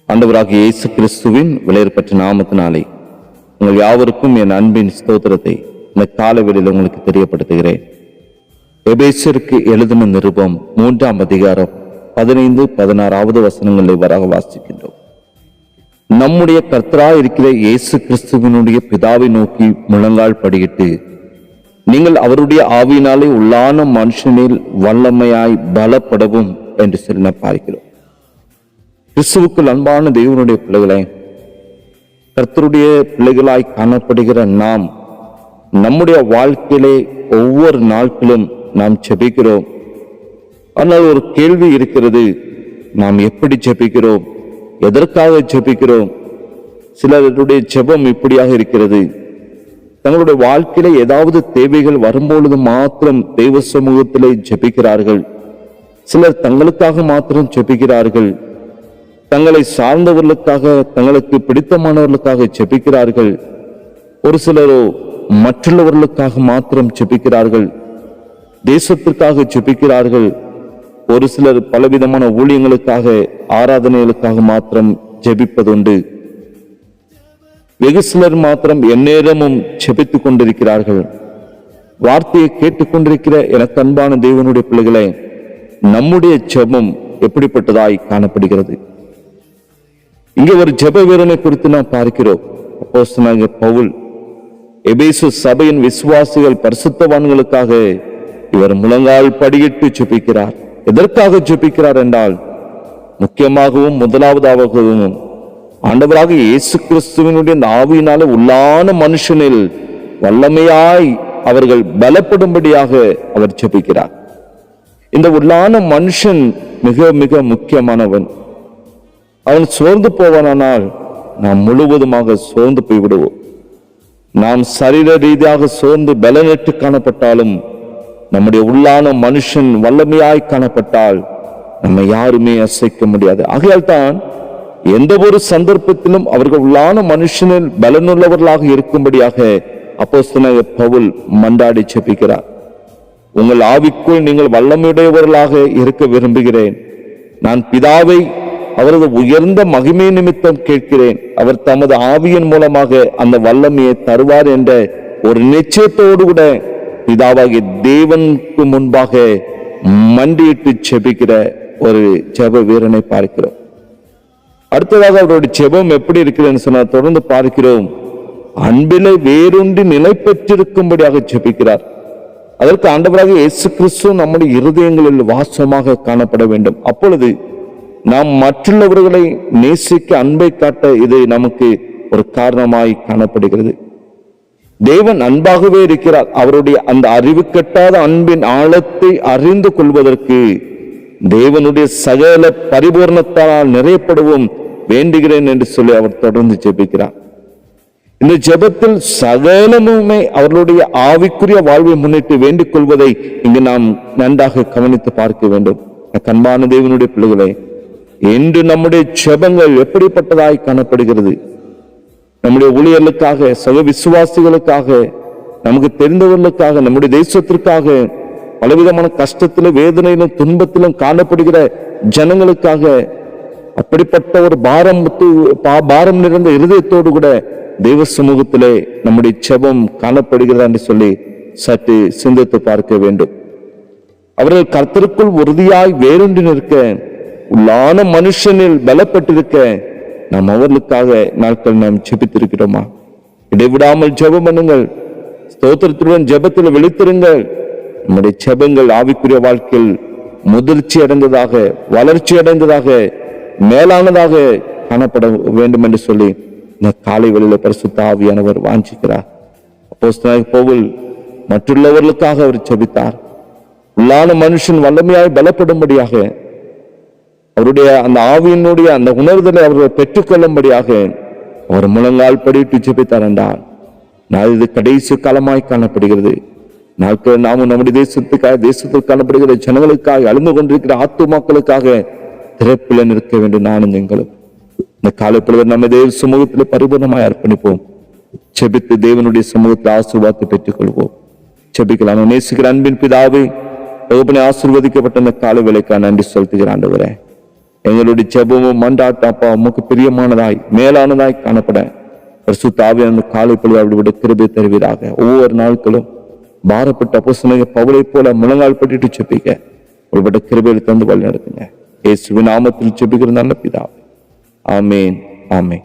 ஆண்டவராகிய இயேசு கிறிஸ்துவின் விலையேறப்பட்ட நாமத்தினாலே உங்கள் யாவருக்கும் என் அன்பின் ஸ்தோத்திரத்தை இந்த காலவெளியில் உங்களுக்கு தெரியப்படுத்துகிறேன். எபேசியருக்கு எழுதின நிருபம் 3ஆம் அதிகாரம் 15-16 வசனங்களை வராக வாசிக்கின்றோம். நம்முடைய கர்த்தராய் இருக்கிற இயேசு கிறிஸ்துவினுடைய பிதாவை நோக்கி முழங்கால் படியிட்டு நீங்கள் அவருடைய ஆவியினாலே உள்ளான மனுஷனில் வல்லமையாய் பலப்படவும் என்று சொல்லி பார்க்கிறோம். கிறிஸ்துவுக்குள் அன்பான தேவனுடைய பிள்ளைகளை, கர்த்தருடைய பிள்ளைகளாய் காணப்படுகிற நாம் நம்முடைய வாழ்க்கையிலே ஒவ்வொரு நாட்களும் நாம் ஜெபிக்கிறோம். ஆனால் ஒரு கேள்வி இருக்கிறது, நாம் எப்படி ஜெபிக்கிறோம், எதற்காக ஜெபிக்கிறோம்? சிலருடைய ஜெபம் இப்படியாக இருக்கிறது, தங்களுடைய வாழ்க்கையில ஏதாவது தேவைகள் வரும்பொழுது மாத்திரம் தெய்வ சமூகத்திலே ஜெபிக்கிறார்கள். சிலர் தங்களுக்காக மாத்திரம் ஜெபிக்கிறார்கள், தங்களை சார்ந்தவர்களுக்காக, தங்களுக்கு பிடித்தமானவர்களுக்காக ஜெபிக்கிறார்கள். ஒரு சிலரோ மற்றவர்களுக்காக மாத்திரம் ஜெபிக்கிறார்கள், தேசத்திற்காக ஜெபிக்கிறார்கள். ஒரு சிலர் பலவிதமான ஊழியங்களுக்காக, ஆராதனைகளுக்காக மாத்திரம் ஜெபிப்பதுண்டு. வெகு சிலர் மாத்திரம் எந்நேரமும் ஜெபித்துக் கொண்டிருக்கிறார்கள். வார்த்தையை கேட்டுக்கொண்டிருக்கிற எனக்கு அன்பான தேவனுடைய பிள்ளைகளை, நம்முடைய ஜெபம் எப்படிப்பட்டதாய் காணப்படுகிறது? இங்கே ஒரு ஜெப வீரனை குறித்து நாம் பார்க்கிறோம். அப்போஸ்தலனாகிய பவுல் எபேசு சபையின் விசுவாசிகள் பரிசுத்தவான்களுக்காக இவர் முழங்கால் படியிட்டு ஜெபிக்கிறார். எதற்காக ஜெபிக்கிறார் என்றால், முக்கியமாகவும் முதலாவதாகவும் ஆண்டவராக இயேசு கிறிஸ்துவினுடைய ஆவியினாலே உள்ளான மனுஷனில் வல்லமையாய் அவர்கள் பலப்படும்படியாக அவர் ஜெபிக்கிறார். இந்த உள்ளான மனுஷன் மிக மிக முக்கியமானவன். அவன் சோர்ந்து போவானால் நாம் முழுவதுமாக சோர்ந்து போய்விடுவோம். நாம் சரீர ரீதியாக சோர்ந்து பலனற்று காணப்பட்டாலும் நம்முடைய உள்ளான மனுஷன் வல்லமையாய் காணப்பட்டால் நம்ம யாருமே அசைக்க முடியாது. ஆகையால் தான் எந்த ஒரு சந்தர்ப்பத்திலும் அவர்கள் உள்ளான மனுஷனில் பலனுள்ளவர்களாக இருக்கும்படியாக அப்போஸ்தலனாகிய பவுல் மன்றாடி ஜெபிக்கிறார். உங்கள் ஆவிக்குள் நீங்கள் வல்லமையுடையவர்களாக இருக்க விரும்புகிறேன். நான் பிதாவை அவரது உயர்ந்த மகிமை நிமித்தம் கேட்கிறேன். அவர் தமது ஆவியின் மூலமாக அந்த வல்லமையை தருவார் என்ற ஒரு நிச்சயத்தோடு கூட பிதாவாகிய தேவனுக்கு முன்பாக மண்டியிட்டு ஜெபிக்கிற ஒரு ஜெப வீரனை பார்க்கிறோம். அடுத்ததாக அவருடைய ஜெபம் எப்படி இருக்கிறதுன்னு சொன்னால் தொடர்ந்து பார்க்கிறோம். அன்பிலே வேறொன்றி நிலை பெற்றிருக்கும்படியாக ஜெபிக்கிறார். அதற்கு ஆண்டவராக இயேசு கிறிஸ்து நம்முடைய இருதயங்களில் வாசமாக காணப்பட வேண்டும். அப்பொழுது நாம் மற்றவர்களை நேசிக்க, அன்பை காட்ட இது நமக்கு ஒரு காரணமாய் காணப்படுகிறது. தேவன் அன்பாகவே இருக்கிறார். அவருடைய அந்த அறிவு கட்டாத அன்பின் ஆழத்தை அறிந்து கொள்வதற்கு தேவனுடைய சகல பரிபூர்ணத்தால் நிறையப்படவும் வேண்டுகிறேன் என்று சொல்லி அவர் தொடர்ந்து ஜெபிக்கிறார். இந்த ஜெபத்தில் சகலமுமே அவர்களுடைய ஆவிக்குரிய வாழ்வை முன்னிட்டு வேண்டிக் கொள்வதை இங்கு நாம் நன்றாக கவனித்து பார்க்க வேண்டும். அன்பான தேவனுடைய பிள்ளைகளை, இன்று நம்முடைய ஜெபங்கள் எப்படிப்பட்டதாய் காணப்படுகிறது? நம்முடைய ஊழியர்களுக்காக, சக விசுவாசிகளுக்காக, நமக்கு தெரிந்தவர்களுக்காக, நம்முடைய தேசத்திற்காக, பலவிதமான கஷ்டத்திலும் வேதனையிலும் துன்பத்திலும் காணப்படுகிற ஜனங்களுக்காக அப்படிப்பட்ட ஒரு பாரம் நிறைந்த இருதயத்தோடு கூட தெய்வ சமூகத்திலே நம்முடைய ஜெபம் காணப்படுகிறதா என்று சொல்லி சற்று சிந்தித்து பார்க்க வேண்டும். அவர்கள் கர்த்தருக்குள் உறுதியாய் வேரூன்றி நிற்க, உள்ளான மனுஷனில் பலப்பட்டிருக்க நாம் அவர்களுக்காக நாட்கள் நாம் ஜெபித்திருக்கிறோமா? இடைவிடாமல் ஜெபம் பண்ணுங்கள். ஸ்தோத்திரத்துடன் ஜெபத்தில் விழித்திருங்கள். நம்முடைய ஜெபங்கள் ஆவிக்குரிய வாழ்க்கையில் முதிர்ச்சி அடைந்ததாக, வளர்ச்சி அடைந்ததாக, மேலானதாக காணப்பட வேண்டும் என்று சொல்லி இந்த காலை வேளையிலே பரிசுத்த ஆவியானவர் வாஞ்சிக்கிறார். அப்போஸ்தலனாகிய பவுல் மற்றுள்ளவர்களுக்காக அவர் ஜெபித்தார். உள்ளான மனுஷன் வல்லமையாய் பலப்படும்படியாக, அவருடைய அந்த ஆவியினுடைய அந்த உணர்தலை அவர்கள் பெற்றுக்கொள்ளும்படியாக அவர் முழங்கால் படிட்டு ஜெபித்தார் என்றால் நான் இது கடைசி காலமாய் காணப்படுகிறது. நாட்கள் நாமும் நம்முடைய தேசத்தில் காணப்படுகிற ஜனங்களுக்காக அழுந்து கொண்டிருக்கிற ஆத்துமாக்களுக்காக திறப்பில் நிற்க வேண்டும். நானும் எங்களும் இந்த காலப்பொழுது நம்ம தேவ சமூகத்தில் பரிபூர்ணமாய் அர்ப்பணிப்போம். செபித்து தேவனுடைய சமூகத்தில் ஆசீர்வாதத்தை பெற்றுக் கொள்வோம். செபிக்கலாம். நேசிக்கிற அன்பின் பிதாவே, தகப்பனே, ஆசீர்வதிக்கப்பட்ட இந்த கால வேளைக்காக நன்றி செலுத்துகிற ஆண்டவரே, எங்களுடைய ஜெபமும் மன்றாட்டம் அப்பா உமக்கு பிரியமானதாய் மேலானதாய் காணப்பட பரிசுத்த ஆவியான காலை பொழுது அவருடைய கிருபை தருவீராக. ஒவ்வொரு நாட்களும் பாரப்பட்ட அப்போஸ்தலனாகிய பவுலை போல முழங்கால் பட்டிட்டு செபிக்க உங்களுடைய கிருபையில் தந்து வழி நடத்துங்க. இயேசுவின் நாமத்தில் செபிக்கிற நல்ல பிதாவே, ஆமேன், ஆமேன்.